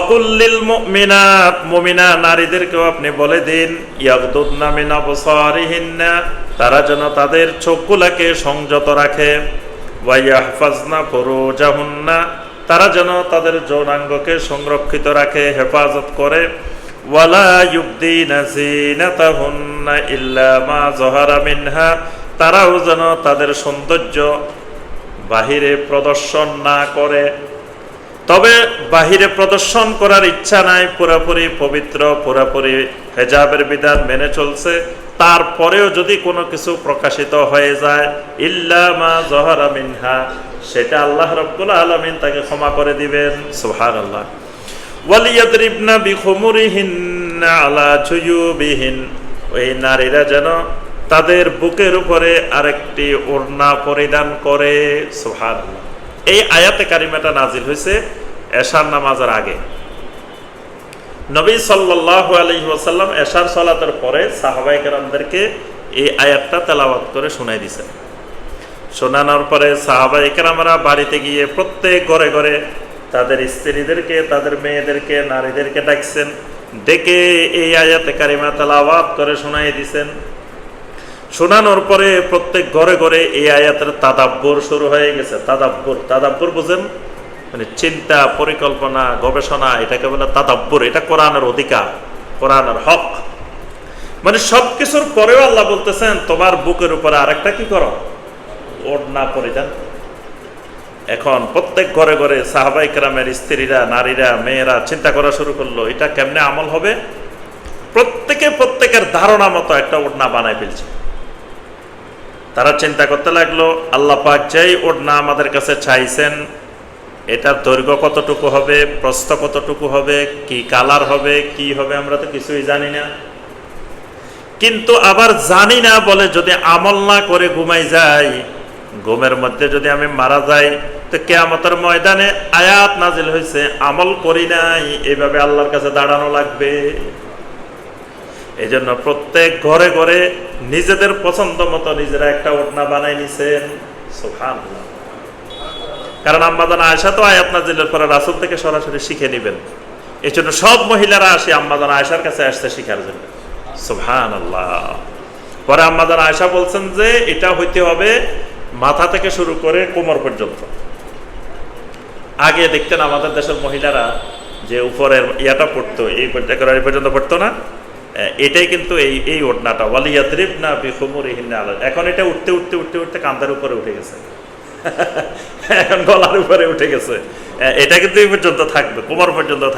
কুল্লিল মুমিনাত, মুমিনা নারীদেরকেও আপনি বলে দিন, ইয়াগদুদনা মিন আবসারিহিন্না, তারা যেন তাদের চোখগুলোকে সংযত রাখে, ওয়া ইয়াহফাজনা ফুরুজাহুন্না, তারা যেন তাদের যৌনাঙ্গকে সংরক্ষিত রাখে, হেফাজত করে, ওয়ালা ইউবদিনা যিনাতাহুন্না ইল্লা মা যাহারা মিনহা, তারাও যেন তাদের সৌন্দর্য বাহিরে প্রদর্শন না করে। তবে বাহিরে প্রদর্শন করার ইচ্ছা নাই, পুরোপুরি পবিত্র, পুরোপুরি হেজাবের বিধান মেনে চলছে, তারপরেও যদি কোনো কিছু প্রকাশিত হয়ে যায়, ইল্লা মা যাহারা মিনহা, সেটা আল্লাহ রাব্বুল আলামিন তাকে ক্ষমা করে দিবেন। সুবহানাল্লাহ। ওয়ালিয়াদরিবনা বিখুমুরিহিন্না আলা জুয়ুবিহিন, ওই নারীরা যেন তাদের বুকের উপরে আরেকটি ওড়না পরিধান করে। সুবহানাল্লাহ। এই আয়াতে কারিমাটা নাজিল হয়েছে এশার নামাজের আগে। নবী সাল্লাল্লাহু আলাইহি ওয়াসাল্লাম এশার সালাতের পরে সাহাবায়ে কেরামদেরকে এই আয়াতটা তেলাওয়াত করে শোনাই দিয়েছেন। শোনানোর পরে সাহাবায়ে কেরামরা বাড়িতে গিয়ে প্রত্যেক ঘরে ঘরে তাদের স্ত্রীদেরকে, তাদের মেয়েদেরকে, নারীদেরকে ডাকছেন, ডেকে এই আয়াতে কারিমা তেলাওয়াত করে শোনাই দিয়েছেন। শোনানোর পরে প্রত্যেক ঘরে ঘরে এই আয়াতের তাদাব্বুর শুরু হয়ে গেছে। তাদাব্বুর বুঝেন, মানে চিন্তা, পরিকল্পনা, গবেষণা, এটাকে বলে তাদাব্বুর। এটা কোরআনের অধিকার, কোরআনের হক। মানে সবকিছুর পরেও আল্লাহ বলতেছেন তোমার বুকের উপরে আরেকটা কি করো, ওড়না পরিধান। এখন প্রত্যেক ঘরে ঘরে সাহাবায়ে কেরামের স্ত্রীরা, নারীরা, মেয়েরা চিন্তা করা শুরু করলো এটা কেমনে আমল হবে। প্রত্যেকের ধারণা মতো একটা ওড়না বানায় ফেলছে। তারা চিন্তা করতে লাগলো, আল্লাহ পাক যেই ওড়না আমাদের কাছে চাইছেন, এটার দৈর্ঘ্য কতটুকু হবে, প্রস্থ কতটুকু হবে, কি কালার হবে, কি হবে, আমরা তো কিছুই জানি না। কিন্তু আবার জানি না বলে যদি আমল না করে ঘুমাই যাই, ঘুমের মধ্যে যদি আমি মারা যাই, তো কিয়ামতের ময়দানে আয়াত নাজিল হয়েছে আমল করি নাই, এইভাবে আল্লাহর কাছে দাঁড়ানো লাগবে। এই জন্য প্রত্যেক ঘরে ঘরে নিজেদের পছন্দ মতো নিজেরা একটা ওড়না বানাই নিছেন। সুবহানাল্লাহ। কারণ আম্মাজান আয়েশা তো আয়াত নাজিলের পরে রাসূল থেকে সরাসরি শিখে নেবেন, এই জন্য সব মহিলারা আসে আম্মাজান আয়েশার কাছে আসতে শিখার জন্য। সুবহানাল্লাহ। পরে আম্মাজান আয়েশা বলছেন যে এটা হইতে হবে মাথা থেকে শুরু করে কোমর পর্যন্ত। আগে দেখতেন আমাদের দেশের মহিলারা যে উপরের ইয়াটা পড়তো, এই পর্যন্ত পড়তো না, এটাই কিন্তু এই ওড়নাটা, ওয়ালিয়াদরিবনা বিখুমুরিহিন্না আলা। এখন এটা উঠতে উঠতে উঠতে উঠতে কাঁধার উপরে উঠে গেছে, এখন গলার উপরে উঠে গেছে। এটা কিন্তু এই পর্যন্ত থাকবে, কোমর পর্যন্ত থাকবে।